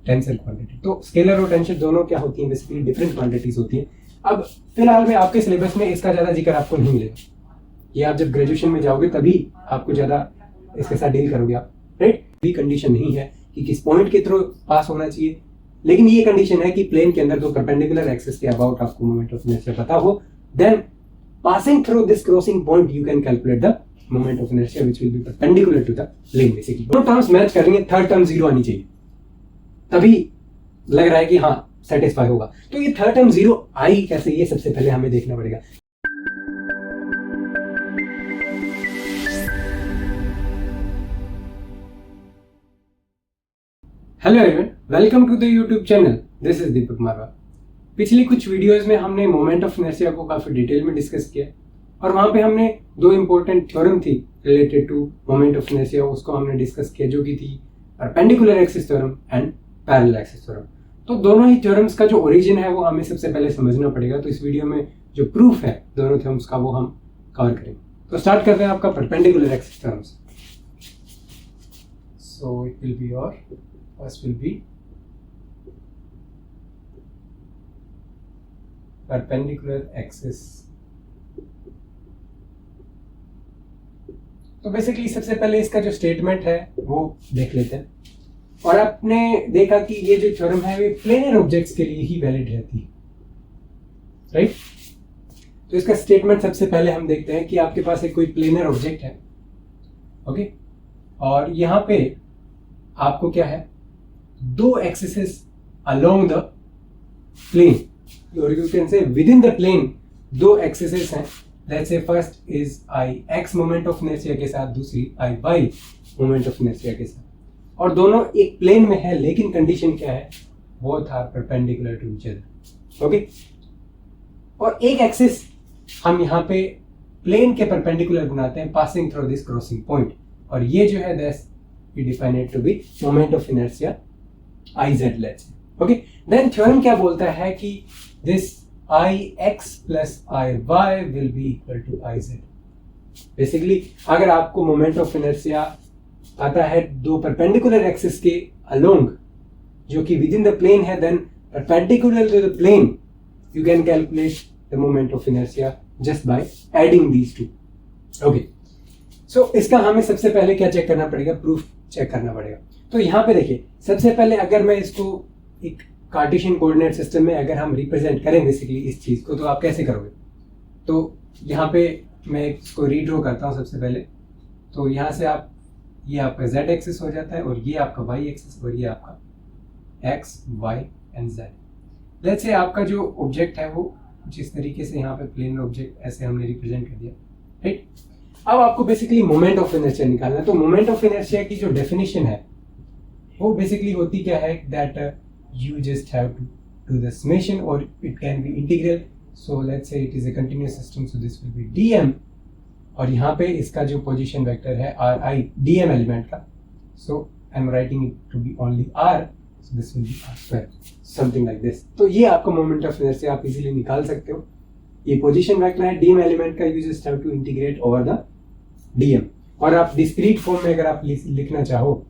Tensor quantity. तो scalar और tensor दोनों क्या होती हैं, बेसिकली डिफरेंट क्वांटिटीज होती हैं। अब फिलहाल में आपके सिलेबस में इसका ज़्यादा जिक्र आपको नहीं मिलेगा, ये आप जब ग्रेजुएशन में जाओगे तभी आपको ज़्यादा इसके साथ डील करोगे आप, राइट। भी कंडीशन नहीं है कि किस पॉइंट के थ्रू पास होना चाहिए, लेकिन ये कंडीशन है कि प्लेन के अंदर तो परपेंडिकुलर एक्सिस के अबाउट आपको मोमेंट ऑफ इनर्शिया पता हो, then passing through this crossing point you can calculate the moment of inertia which will be perpendicular to the plane. Basically दोनों टर्म्स मैच कर रही हैं, थर्ड टर्म 0 आनी चाहिए, तभी लग रहा है कि हाँ सेटिस्फाई होगा। तो ये थर्ड टर्म 0 आई कैसे, ये सबसे पहले हमें देखना पड़ेगा। Hello everyone, welcome to the YouTube channel. This is Deepak Marwa. पिछली कुछ वीडियोस में हमने मोमेंट ऑफ इनर्शिया को काफी डिटेल में डिस्कस किया और वहां पे हमने दो इंपॉर्टेंट थ्योरम थी related to moment of inertia, उसको हमने डिस्कस किया, जो कि थी perpendicular axis theorem and parallel axis theorem. तो दोनों ही थ्योरम्स का जो ओरिजिन है वो हमें सबसे पहले समझना पड़ेगा। तो इस वीडियो में जो प्रूफ है दोनों थ्योरम्स का वो हम कवर करेंगे। तो स्टार्ट करते हैं आपका परपेंडिकुलर एक्सिस थ्योरम से। So it will be your first will be perpendicular axis। तो बेसिकली सबसे पहले इसका जो स्टेटमेंट है वो देख लेते हैं। और आपने देखा कि ये जो थ्योरम है वो प्लेनर ऑब्जेक्ट्स के लिए ही वैलिड रहती है, राइट। तो इसका स्टेटमेंट सबसे पहले हम देखते हैं कि आपके पास एक कोई प्लेनर ऑब्जेक्ट है, ओके, और यहां पे आपको क्या है, दो एक्सिसेस अलोंग द प्लेन, और you can say within the plane दो एक्सिसेस हैं। Let's say first is I x moment of inertia के साथ, दूसरी I y moment of inertia के साथ, और दोनों एक प्लेन में है, लेकिन कंडीशन क्या है, both are perpendicular to each other, okay. और एक एक्सिस हम यहाँ पे प्लेन के परपेंडिकुलर बनाते हैं passing through this crossing point, और ये जो है that's we define it to be moment of inertia I z, let's say, okay। Then theorem क्या बोलता है कि this I x plus I y will be equal to I z। Basically अगर आपको मोमेंट ऑफ इनर्शिया आता है दो perpendicular axis के अलोंग जो कि विद इन द प्लेन है, then perpendicular to the plane you can calculate the moment of inertia just by adding these two, okay. So इसका हमें सबसे पहले क्या चेक करना पड़ेगा, प्रूफ चेक करना पड़ेगा। तो यहाँ पे देखिए, सबसे पहले अगर मैं इसको एक कार्टेशियन कोऑर्डिनेट सिस्टम में अगर हम रिप्रेजेंट करें बेसिकली इस चीज़ को, तो आप कैसे करोगे। तो यहाँ पे मैं इसको रीड्रॉ करता हूँ सबसे पहले। तो यहाँ से आप, ये आपका z एक्सिस हो जाता है और ये आपका y एक्सिस और ये आपका x y and z। Let's say आपका जो ऑब्जेक्ट है वो जिस तरीके से यहाँ पे प्लेन ऑब्जेक्ट ऐसे हमने रिप्रेजेंट कर दिया, राइट। अब आपको बेसिकली मोमेंट ऑफ इनर्शिया निकालना है। तो मोमेंट ऑफ इनर्शिया की जो डेफिनेशन है वो बेसिकली होती क्या है, that you just have to do the summation और it can be integral. So let's say it is a continuous system, so this will be dm, और यहाँ पे इसका जो पोजीशन वेक्टर है ri, dm एलिमेंट का, so I am writing it to be only r, so this will be r square, something like this. तो ये आपका मोमेंट ऑफ इनर्शिया आप इजीली निकाल सकते हो। ये पोजीशन वेक्टर है dm एलिमेंट का, you just have to integrate over the dm। और आप डिस्क्रीट फॉर्म में अगर आप लिखना चाहो,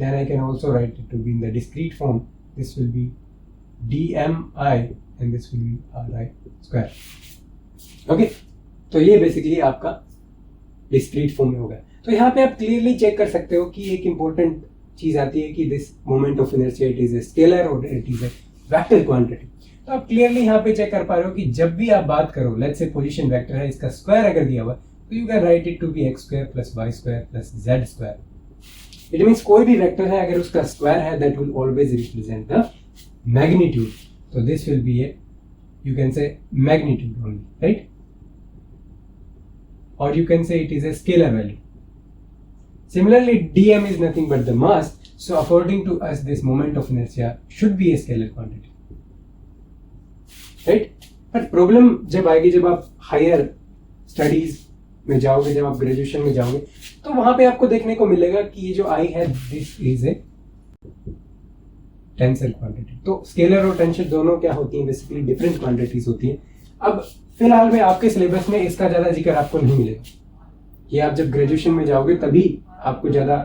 then I can also write it to be in the discrete form. This will be dmi and this will be ri square, okay। तो ये basically आपका डिस्क्रीट फॉर्म में होगा। तो यहाँ पे आप क्लियरली चेक कर सकते हो कि एक इंपॉर्टेंट चीज आती है कि this moment of inertia it is a scalar और it is a vector quantity. तो आप क्लियरली यहाँ पे चेक कर पा रहे हो कि जब भी आप बात करो, लेट्स से पोजीशन वेक्टर है, इसका स्क्वायर अगर दिया हुआ तो you can write it to be x square plus y square plus z square. It means कोई भी वेक्टर है अगर उसका स्क्वायर है that will always represent the magnitude. तो this will be a, you can say magnitude only, right, और you can say it is a scalar value. Similarly, dm is nothing but the mass, so according to us this moment of inertia should be a scalar quantity, right? But problem जब आएगी, जब आप higher studies में जाओगे, जब आप graduation में जाओगे, तो वहां पे आपको देखने को मिलेगा कि ये जो आई है this is a tensor quantity. तो स्केलर और टेंसर दोनों क्या होती हैं, बेसिकली डिफरेंट क्वांटिटीज होती हैं। अब फिलहाल में आपके सिलेबस में इसका ज्यादा जिक्र आपको नहीं मिलेगा, ये आप जब ग्रेजुएशन में जाओगे तभी आपको ज्यादा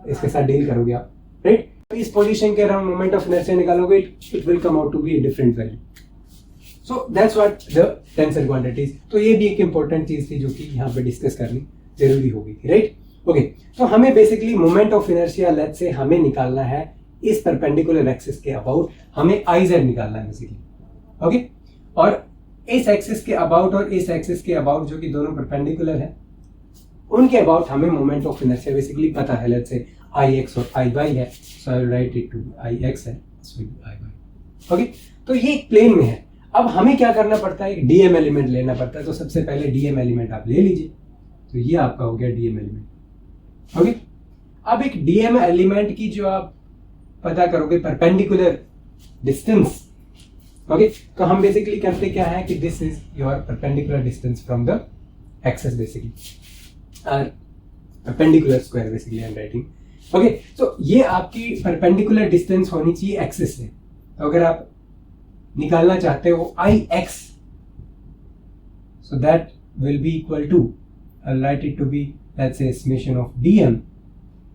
इसके साथ डील करोगे आप, राइट। इस पोजीशन के अराउंड मोमेंट ऑफ इनर्शिया निकालोगे, it will come out to be a different value. So that's what the tensor quantities. तो ये भी एक इंपॉर्टेंट चीज थी जो कि यहाँ पे डिस्कस करनी जरूरी होगी, राइट. ओके, तो हमें basically moment of inertia let's say हमें निकालना है इस परपेंडिकुलर एक्सिस के अबाउट, हमें आई जेड निकालना है बेसिकली. ओके, और इस एक्सिस के अबाउट और इस एक्सिस के अबाउट जो कि दोनों परपेंडिकुलर है, उनके अबाउट हमें मोमेंट ऑफ इनर्शिया बेसिकली पता है. लेट्स से आई एक्स और आई वाई है, so I will write it to I X है, this will be I Y. Okay, तो ये एक प्लेन में है. अब हमें क्या करना पड़ता है, एक डीएम एलिमेंट लेना पड़ता है. तो सबसे पहले डीएम एलिमेंट आप ले लीजिए. तो ये आपका हो गया डीएम एलिमेंट. ओके, अब एक डीएम एलिमेंट की जो आप पता करोगे परपेंडिकुलर डिस्टेंस. ओके, तो हम बेसिकली करते क्या है कि this is your perpendicular distance from the axis basically, perpendicular square basically I am writing. Okay, तो ये आपकी परपेंडिकुलर डिस्टेंस होनी चाहिए एक्सिस से. तो अगर आप निकालना चाहते हो I X, so that will be equal to, I write it to be let's say summation of DM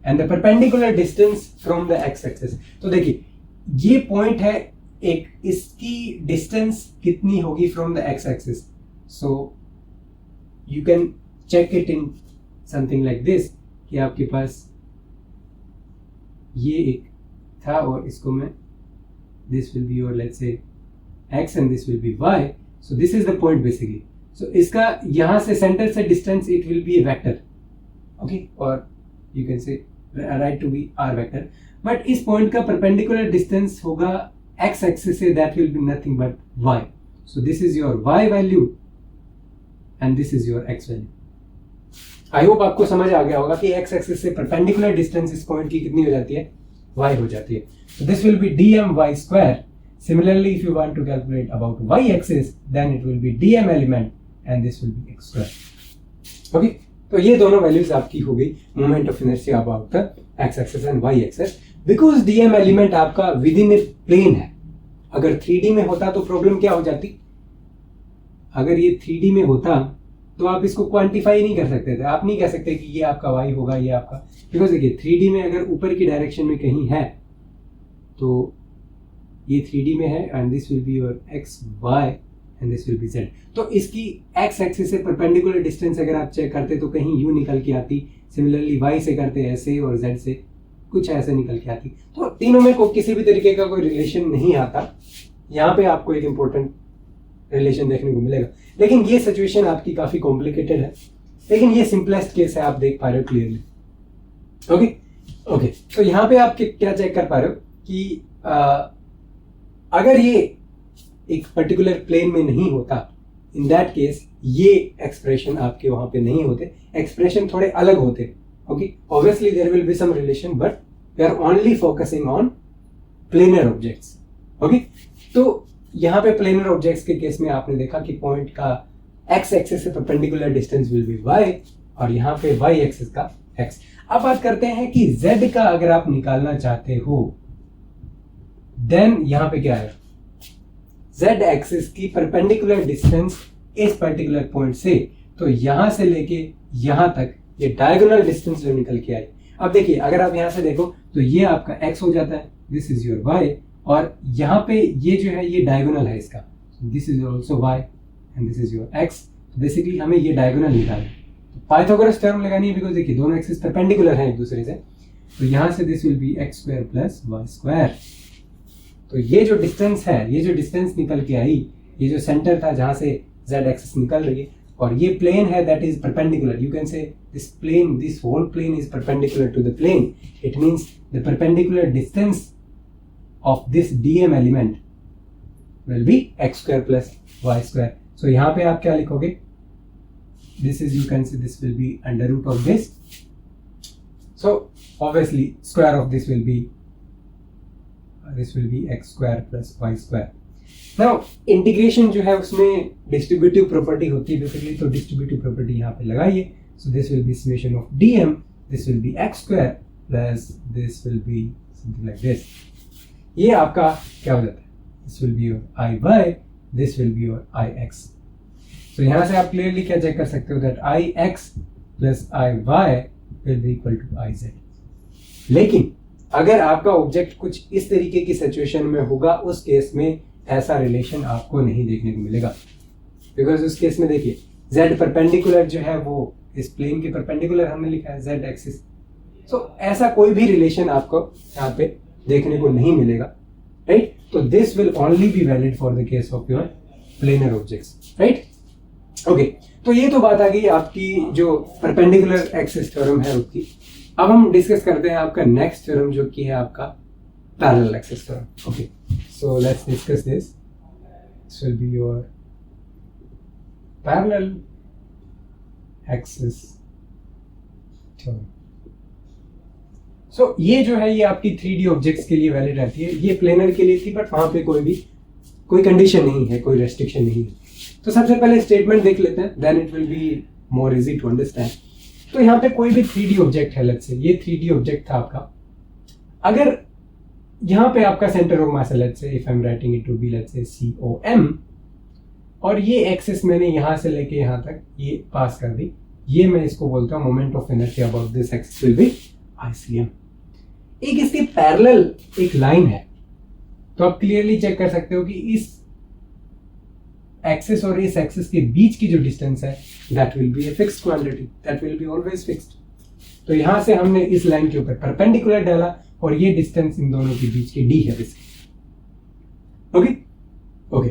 and the perpendicular distance from the x axis. तो देखिए ये पॉइंट है एक, इसकी डिस्टेंस कितनी होगी from the x axis. So you can check it in something like this कि आपके पास ये एक था और इसको मैं, this will be your let's say x and this will be y. So this is the point basically. So इसका यहाँ से सेंटर से distance it will be a vector. Okay, or you can say right to be r vector. But इस point का perpendicular distance होगा x axis से, that will be nothing but y. So this is your y value and this is your x value. I hope आपको समझ आ गया होगा कि x axis से परपेंडिकुलर डिस्टेंस इस पॉइंट की कितनी हो जाती है, y हो जाती है. So this will be dmy square. Similarly, if you want to calculate about y-axis, then it will be dm element and this will be x square. Okay, तो ये दोनों वैल्यूज आपकी हो गई moment of inertia about the x axis and y axis. Because dm element आपका with in A plane है. अगर 3D में होता तो प्रॉब्लम क्या हो जाती, अगर ये 3D में होता तो आप इसको क्वांटिफाई नहीं कर सकते थे. आप नहीं कह सकते कि ये आपका y होगा, ये आपका, बिकॉज देखिए 3D में अगर ऊपर की डायरेक्शन में कहीं है तो ये 3D में है and this will be your x y and this will B z. तो इसकी x एक्सिस से परपेंडिकुलर डिस्टेंस अगर आप चेक करते तो कहीं u निकल के आती. सिमिलरली y से करते ऐसे और z से कुछ ऐसे निकल के आती. तो तीनों में किसी भी तरीके का कोई रिलेशन नहीं आता. यहाँ पे आपको एक इंपॉर्टेंट रिलेशन देखने को मिलेगा, लेकिन ये सिचुएशन आपकी काफी कॉम्प्लिकेटेड है, लेकिन ये सिंपलेस्ट केस है, आप देख पा रहे हो क्लियरली. ओके ओके, तो यहाँ पे आप क्या चेक कर पा रहे हो कि अगर ये एक पर्टिकुलर प्लेन में नहीं होता, इन दैट केस ये एक्सप्रेशन आपके वहां पे नहीं होते, एक्सप्रेशन थोड़े अलग होते. Okay, obviously there will be some relation but we are only focusing on planar objects. Okay, तो यहाँ पे प्लेनर ऑब्जेक्ट्स के केस में आपने देखा कि पॉइंट का एक्स एक्सिस से perpendicular distance will be y और यहाँ पे वाई एक्सिस का एक्स. अब बात करते हैं कि जेड का अगर आप निकालना चाहते हो देन यहाँ पे क्या है, z एक्सिस की परपेंडिकुलर डिस्टेंस इस पर्टिकुलर पॉइंट से, तो यहां से लेके यहां तक ये डायगोनल डिस्टेंस जो निकल के आई. अब देखिए अगर आप यहां से देखो तो ये आपका x हो जाता है, दिस इज योर y, और यहाँ पे ये जो है ये डायगोनल है इसका, this is also y and this is your x. Basically हमें ये डायगोनल निकालना है, तो पाइथागोरस थ्योरम लगानी है बिकॉज देखिए दोनों एक्सिस परपेंडिकुलर हैं एक दूसरे से. तो यहां से this will be x square plus y square. तो ये जो डिस्टेंस है, ये जो डिस्टेंस निकल के आई, ये जो सेंटर था जहां से z एक्सिस निकल रही है, और ये प्लेन है that is perpendicular. You can say this plane, this whole plane is perpendicular to the plane. It means the perpendicular distance of this DM element will be x square plus y square. So यहाँ पे आप क्या लिखोगे, this is, you can say this will be under root of this. So obviously square of this will be this will be x square plus y square. Now integration जो है उसमें distributive property होती है basically, तो distributive property यहाँ पे लगाइए. So this will be summation of dm, this will be x square plus this will be something like this. ये आपका क्या हो जाता है, this will be your iy, this will be your ix. So यहाँ से आप clearly क्या चेक कर सकते हो that ix plus iy will be equal to iz. लेकिन अगर आपका ऑब्जेक्ट कुछ इस तरीके की सिचुएशन में होगा, उस केस में ऐसा रिलेशन आपको नहीं देखने को मिलेगा, बिकॉज उस केस में देखिए z परपेंडिकुलर जो है वो इस प्लेन के परपेंडिकुलर हमने लिखा है z एक्सिस, सो ऐसा कोई भी रिलेशन आपको यहाँ पे देखने को नहीं मिलेगा, राइट। तो this will only be valid for the case of your planar objects, right. Okay, तो ये तो बात आ गई आपकी जो परपेंडिकुलर एक्सिस थ्योरम है उसकी। अब हम डिस्कस करते हैं आपका नेक्स्ट थ्योरम जो कि है आपका parallel axis theorem. Okay, so let's discuss this will be your parallel axis theorem. So ये जो है ये आपकी 3D ऑब्जेक्ट्स के लिए वैलिड रहती है, ये प्लेनर के लिए थी बट वहां पे कोई कंडीशन नहीं है, कोई रेस्ट्रिक्शन नहीं है। तो सबसे पहले स्टेटमेंट देख लेते हैं, then it will be more easy to understand. तो यहाँ पे कोई भी 3D ऑब्जेक्ट है, लेट्स से ये 3D ऑब्जेक्ट था आपका, अगर यहाँ पे आपका सेंटर ऑफ मास है, let's say if I am writing it to be let's say COM, और ये एक्सिस मैंने यहाँ से लेके यहाँ तक ये पास कर दी, ये मैं इसको बोलता हूँ moment of inertia about this axis will be ICM। एक इसके पैरेलल एक लाइन है, तो आप क्लियरली चेक कर सकते हो कि इस एक्सिस और इस एक्सिस के बीच की जो डिस्टेंस है that will be a fixed quantity, that will be always fixed. तो यहां से हमने इस लाइन के ऊपर परपेंडिकुलर डाला और ये डिस्टेंस इन दोनों के बीच की d है बेसिकली। ओके ओके,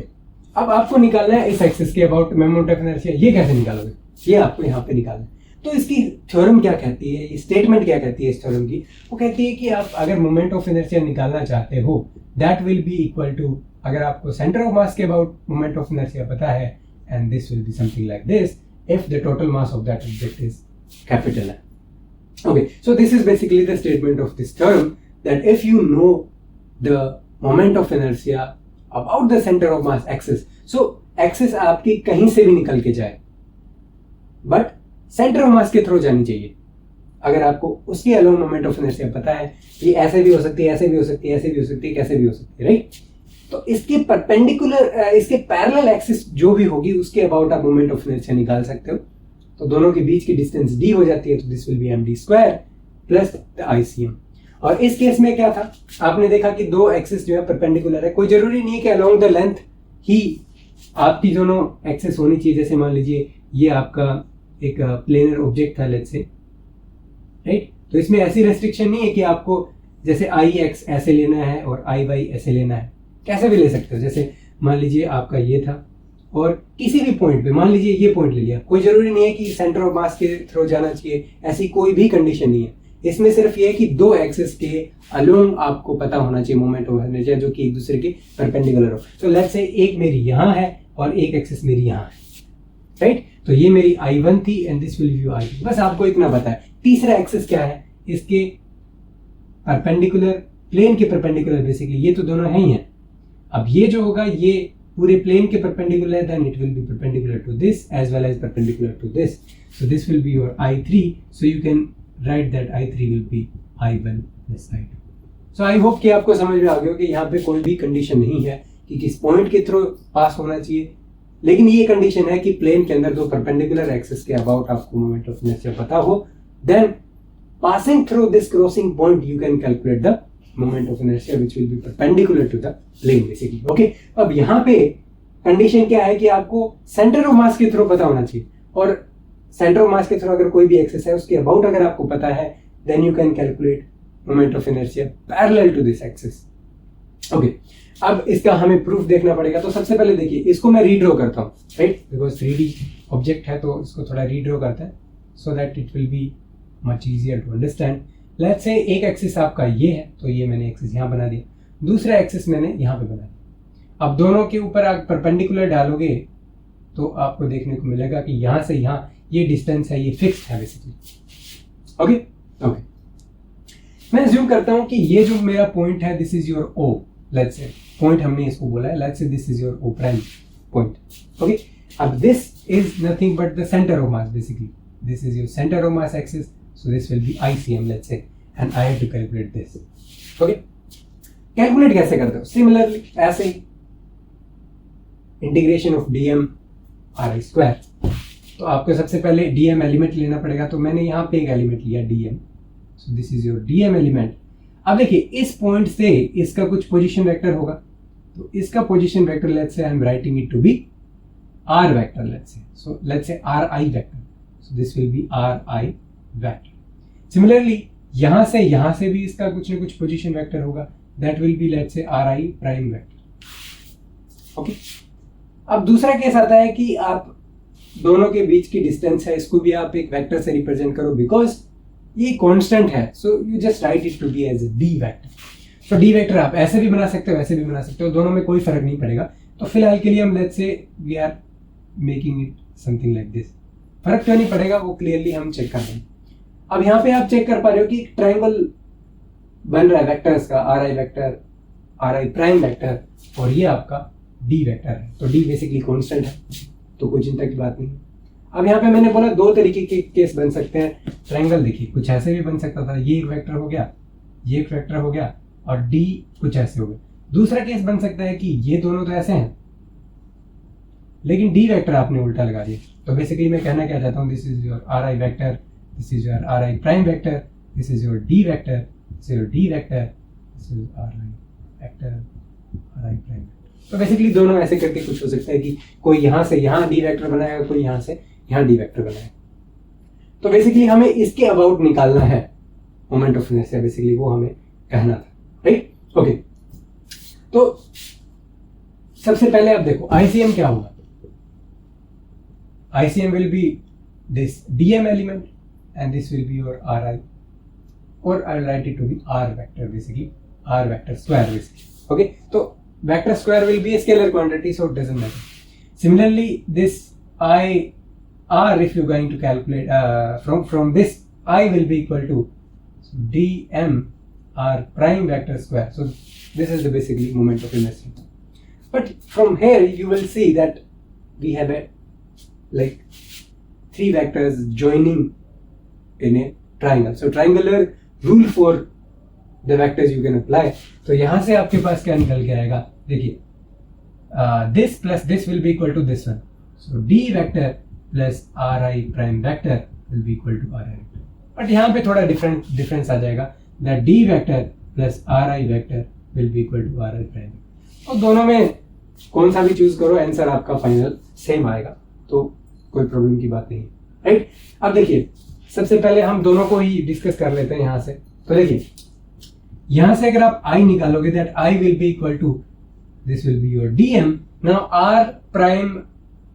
अब आपको निकालना है इस एक्सिस के अबाउट मोमेंट ऑफ इनर्शिया। ये कैसे निकालोगे, ये आपको यहाँ पे निकालना है। तो इसकी थ्योरम क्या कहती है, ये स्टेटमेंट क्या कहती है इस थ्योरम की, वो कहती है कि आप अगर मोमेंट ऑफ इनर्शिया निकालना चाहते हो that will be equal to, अगर आपको सेंटर ऑफ मास के अबाउट मोमेंट ऑफ इनर्शिया पता है, and this will be something like this if the total mass of that object is capital है। Okay, so this is basically the statement of this theorem, that if you know the moment of inertia about the center of mass axis, so axis आपकी कहीं से भी निकल के जाए but center of mass के through जानी चाहिए। अगर आपको उसके अलोंग मोमेंट ऑफ इनर्शिया पता है, ये ऐसे भी हो सकती है, ऐसे भी हो सकती है, ऐसे भी हो सकती है, कैसे भी हो सकती है, राइट। तो इसके परपेंडिकुलर, इसके पैरेलल एक्सिस जो भी होगी उसके अबाउट आप मोमेंट ऑफ इनर्शिया निकाल सकते हो। तो दोनों के बीच की डिस्टेंस d हो जाती है, तो this will B md square plus the ICM। और इस केस में क्या था, आपने देखा कि दो एक्सिस जो है परपेंडिकुलर है, कोई जरूरी नहीं है कि अलोंग द लेंथ ही आपकी दोनों एक्सिस होनी चाहिए। जैसे मान लीजिए ये आपका एक प्लेनर ऑब्जेक्ट था लेट्स से, राइट। तो इसमें ऐसी रेस्ट्रिक्शन नहीं है कि आपको जैसे IX ऐसे लेना है और IY ऐसे लेना है, कैसे भी ले सकते हो। जैसे मान लीजिए आपका ये था और किसी भी पॉइंट पे मान लीजिए ये पॉइंट ले लिया, कोई जरूरी नहीं है कि सेंटर ऑफ मास के थ्रू जाना चाहिए, ऐसी कोई भी कंडीशन नहीं है। इसमें सिर्फ ये है कि दो एक्सिस के अलोंग आपको पता होना चाहिए मोमेंट ऑफ इनर्शिया जो कि एक दूसरे के परपेंडिकुलर हो। तो लेट्स से एक मेरी यहाँ है और एक एक्सिस मेरी यहाँ है, राइट। तो ये मेरी I1 थी and this will B I2, बस आपको इतना पता है। तीसरा एक्सिस क्या है, इसके परपेंडिकुलर, प्लेन के परपेंडिकुलर बेसिकली, ये तो दोनों है ही हैं। अब ये जो होगा ये पूरे प्लेन के परपेंडिकुलर है, then it will be perpendicular to this as well as perpendicular to this, so this will be your I3, so you can write that I3 will be I1 plus I2। So I hope कि आपको समझ में आ गया हो कि यहाँ पे कोई भी कंडीशन नहीं है कि किस पॉइंट के थ्रू पास होना चाहिए, लेकिन ये कंडीशन है कि प्लेन के अंदर दो परपेंडिकुलर एक्सिस के अबाउट आपको मोमेंट ऑफ इनर्शिया पता हो, then passing through this crossing point you can calculate the moment of inertia which will be perpendicular to the plane basically. Okay, अब यहाँ पे कंडीशन क्या है कि आपको सेंटर ऑफ मास के थ्रू पता होना चाहिए, और सेंटर ऑफ मास के थ्रू अगर कोई भी एक्सिस है उसके अबाउट अगर आपको पता है, then you can calculate moment of inertia parallel to this axis. Okay, अब इसका हमें प्रूफ देखना पड़ेगा। तो सबसे पहले देखिए, इसको मैं रीड्रॉ करता हूँ, राइट, बिकॉज 3D ऑब्जेक्ट है तो इसको थोड़ा रीड्रॉ करते हैं so that it will be much easier to understand. Let's say एक एक्सिस आपका ये है, तो ये मैंने एक्सिस यहाँ बना दिया, दूसरा एक्सिस मैंने यहाँ पे बना दिया। अब दोनों के ऊपर आप परपेंडिकुलर डालोगे तो आपको देखने को मिलेगा कि यहाँ से यहाँ ये डिस्टेंस है, ये फिक्स्ड है बेसिकली। ओके ओके, मैं अज्यूम करता हूँ कि ये जो मेरा पॉइंट है this is your O, let's say point हमने इसको बोला है, let's say this is your O prime point. Okay, अब this is nothing but the centre of mass basically, this is your centre of mass axis, so this will be ICM let's say, and I have to calculate this. Okay, calculate कैसे करते हो, similarly ऐसे ही integration of dm ri square. तो आपको सबसे पहले dm element लेना पड़ेगा, तो मैंने यहाँ पे एक एलिमेंट लिया dm, so this is your dm element. अब देखिए इस पॉइंट से इसका कुछ पोजीशन वेक्टर होगा, तो इसका position vector let's say I am writing it to be R vector, let's say, so let's say R I vector, so this will be R I vector. Similarly यहां से भी इसका कुछ ना कुछ पोजीशन वेक्टर होगा, that will be let's say R I prime vector. Okay, अब दूसरा केस आता है कि आप दोनों के बीच की डिस्टेंस है, इसको भी आप एक वेक्टर से रिप्रेजेंट करो बिकॉज ये कांस्टेंट है, so you just write it to be as D vector. So D vector आप ऐसे भी बना सकते हो, वैसे भी बना सकते हो, दोनों में कोई फर्क नहीं पड़ेगा. तो फिलहाल के लिए हम let's say we are making it something like this. फर्क क्यों नहीं पड़ेगा वो क्लियरली हम चेक कर रहे हैं. अब यहाँ पे आप चेक कर पा रहे हो कि एक ट्रायंगल बन रहा है वेक्टर्स का, are I vector, are I prime vector, और ये आपका डी वेक्टर है. तो डी बेसिकली कांस्टेंट है, तो कोई चिंता की बात नहीं. अब यहाँ पे मैंने बोला दो तरीके के केस बन सकते हैं. ट्रायंगल देखिए कुछ ऐसे भी बन सकता था, ये एक वेक्टर हो गया, ये एक वेक्टर हो गया, और डी कुछ ऐसे हो गया. दूसरा केस बन सकता है कि ये दोनों तो ऐसे हैं लेकिन डी वेक्टर आपने उल्टा लगा दिया. तो बेसिकली मैं कहना क्या चाहता हूँ, this is your are I vector, this is your are I prime vector, this is your D vector, this is your D vector, this is are I vector, are I prime. तो basically दोनों ऐसे करके कुछ हो सकता है कि कोई यहाँ से यहाँ डी वेक्टर बनाएगा, कोई यहाँ से यहाँ डी वेक्टर बनाएगा. तो बेसिकली हमें इसके अबाउट निकालना है मोमेंट ऑफ इनर्शिया, बेसिकली वो हमें कहना था, राइट. ओके, तो सबसे पहले आप देखो आईसीएम क्या होगा. ICM will be this DM element and this will be your RI, or I'll write it to be R vector, basically R vector square basically. Okay, so vector square will be a scalar quantity, so it doesn't matter. Similarly, this R, if you're going to calculate from this, I will be equal to DM R prime vector square. So this is the basically moment of inertia. But from here you will see that we have a like three vectors joining in a triangle. So triangular rule for the vectors you can apply. तो यहाँ से आपके पास क्या निकल के आएगा, देखिए this plus this will be equal to this one. So D vector plus RI prime vector will be equal to RI vector. But यहाँ पे थोड़ा difference आ जाएगा, that D vector plus RI vector will be equal to RI prime. और दोनों में कौन सा भी चूज करो, आंसर आपका फाइनल सेम आएगा, तो कोई प्रॉब्लम की बात नहीं, राइट. अब देखिए सबसे पहले हम दोनों को ही डिस्कस कर लेते हैं यहाँ से. तो देखिए यहाँ से अगर आप I निकालोगे, that I will be equal to, this will be your DM. Now R prime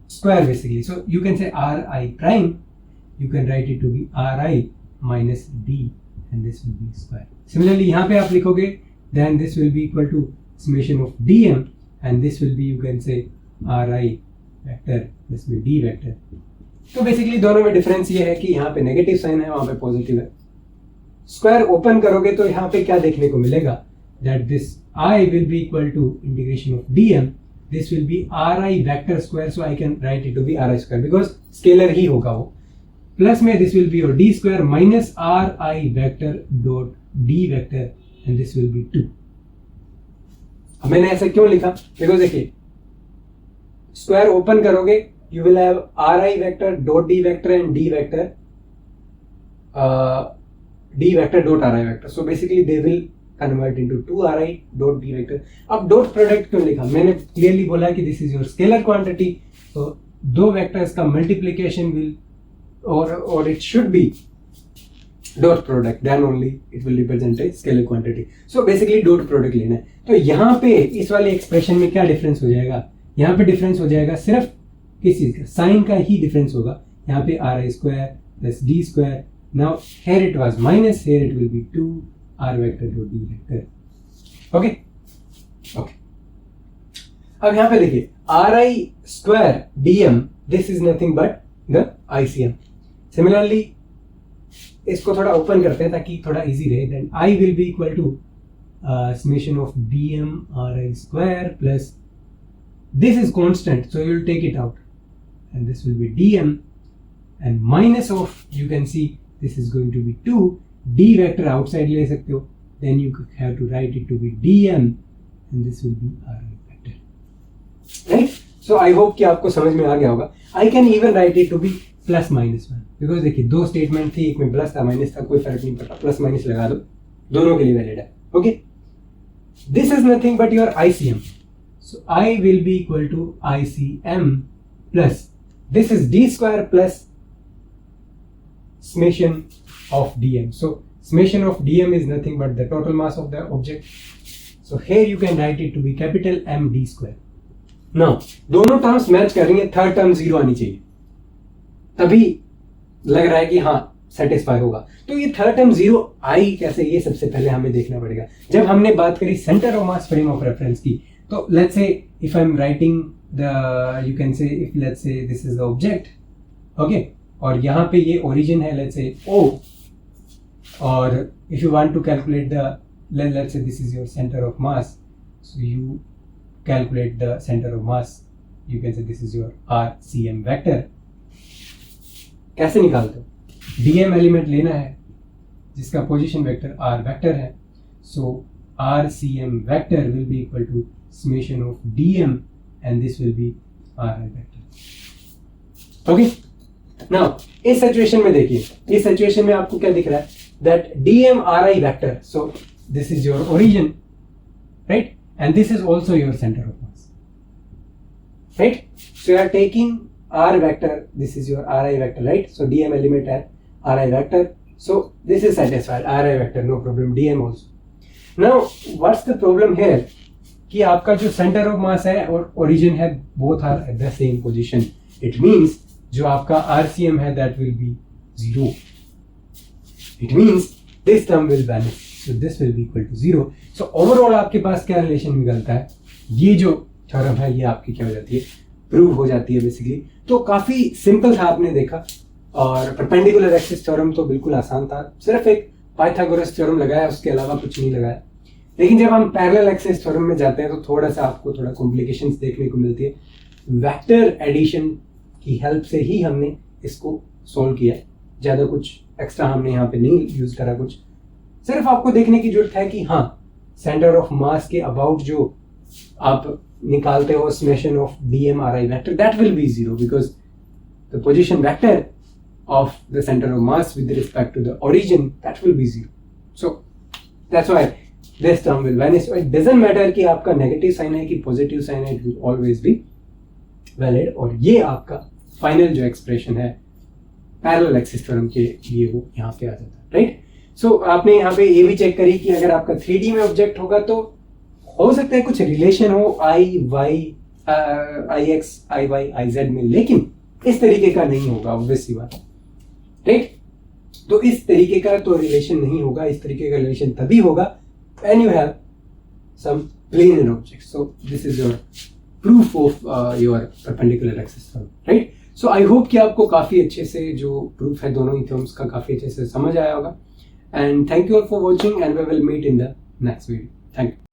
square basically, so you can say RI prime, you can write it to be RI minus D and this will be square. Similarly यहाँ पे आप लिखोगे, then this will be equal to summation of DM and this will be, you can say RI vector plus में D vector. तो basically दोनों में difference ये है कि यहाँ पे नेगेटिव साइन है, वहां पे पॉजिटिव है. स्क्वायर ओपन करोगे तो यहाँ पे क्या देखने को मिलेगा, that this I will be equal to integration of DM, this will be RI vector square, so I can write it to be RI square because scalar ही होगा वो, प्लस में this will be your D square minus RI vector dot D vector and this will be 2. अब मैंने ऐसा क्यों लिखा, because देखिए स्क्वायर ओपन करोगे, you will have RI vector dot D vector and D vector dot RI vector. So basically they will convert into 2RI dot D vector. अब dot product क्यों लिखा, मैंने clearly बोला कि this is your scalar quantity. तो दो vectors का multiplication will or it should be dot product, then only it will represent a scalar quantity. So basically dot product लेना है. तो यहाँ पे इस वाले एक्सप्रेशन में क्या डिफरेंस हो जाएगा, यहाँ पे डिफरेंस हो जाएगा सिर्फ किस चीज का, साइन का ही डिफरेंस होगा. यहाँ पे RI square plus D square. Now here it was minus, here it will be 2 R vector dot D vector. Okay okay. अब यहाँ पे देखिए RI square DM, this is nothing but the ICM. Similarly इसको थोड़ा open करते हैं ताकि थोड़ा इजी रहे. Then I will be equal to summation of DM RI square plus this is constant, so you will take it out and this will be DM and minus of, you can see this is going to be 2 D vector outside ले सकते हो, then you have to write it to be DM and this will be RI vector, right. So I hope कि आपको समझ में आ गया होगा. I can even write it to be plus minus 1 because देखिए दो स्टेटमेंट थी, एक में प्लस था माइनस था, कोई फर्क नहीं पड़ता, प्लस माइनस लगा दो, दोनों के लिए वैलिड है. Okay, this is nothing but your ICM. So I will be equal to ICM plus this is d square plus summation of dm. So summation of dm is nothing but the total mass of the object. So here you can write it to be capital M d square. Now दोनों terms match कर रही है, third term 0 आनी चाहिए, तभी लग रहा है कि हाँ सेटिस्फाई होगा. तो ये थर्ड टर्म 0 आई कैसे, ये सबसे पहले हमें देखना पड़ेगा. जब हमने बात करी centre of mass frame of reference की, तो let's say if I am writing the, you can से if let's say this is the object, okay, और यहाँ पे ये ओरिजिन है लेट्स से O, और if you want to calculate the, let's say this is your center of mass, so you calculate the center of mass, you can say this is your RCM vector. कैसे निकालते हो? DM element लेना है जिसका position vector R vector है, so RCM vector will be equal to summation of DM and this will be RI vector. Okay, now इस situation में देखिए, इस सिचुएशन में आपको क्या दिख रहा है, that DM RI vector, so this is your origin, right, and this is also your center of mass, right? So you are taking R vector, this is your RI vector, right? So DM element है RI vector, so this is satisfied, RI vector, no problem, DM also. Now what's the problem here, कि आपका जो center of mass है और origin है, both are at the same position. It means जो आपका RCM है that will be 0. It means this term will vanish. So this will be equal to 0. So overall आपके पास क्या रिलेशन निकलता है, ये जो थ्योरम है ये आपकी क्या हो जाती है, प्रूव हो जाती है बेसिकली. तो काफी सिंपल था, आपने देखा, और परपेंडिकुलर एक्सिस थ्योरम तो बिल्कुल आसान था, सिर्फ एक पाइथागोरस थ्योरम लगाया, उसके अलावा कुछ नहीं लगाया. लेकिन जब हम पैरेलल एक्सिस थ्योरम में जाते हैं तो थोड़ा सा आपको थोड़ा कॉम्प्लिकेशंस देखने को मिलती है. वेक्टर एडिशन की हेल्प से ही हमने इसको सोल्व किया, ज्यादा कुछ एक्स्ट्रा हमने यहाँ पे नहीं यूज करा. कुछ सिर्फ आपको देखने की जरूरत है कि हाँ सेंटर ऑफ मास के अबाउट जो आप निकालते हो summation of dm r I vector, that will be 0 because the position vector of the centre of mass with respect to the origin, that will be 0. So that's why this term will vanish. It doesn't matter कि आपका negative sign है कि positive sign है, it will always be valid. और ये आपका final जो expression है पैरेलल एक्सिस थ्योरम के लिए वो यहाँ पे आ जाता है, राइट. सो आपने यहाँ पे ये भी चेक करी कि अगर आपका 3D में ऑब्जेक्ट होगा तो हो सकता है कुछ रिलेशन हो I Y I X I Y I Z में, लेकिन इस तरीके का नहीं होगा, ऑब्वियस सी बात, राइट. तो इस तरीके का तो रिलेशन नहीं होगा. इस तरीके का रिलेशन तभी होगा when you have some planar object. So this is your proof of your perpendicular axis theorem, right. So I hope कि आपको काफी अच्छे से जो प्रूफ है दोनों ही थ्योरम्स का काफी अच्छे से समझ आया होगा. And thank you all for watching, and we will meet in the next video. Thank you.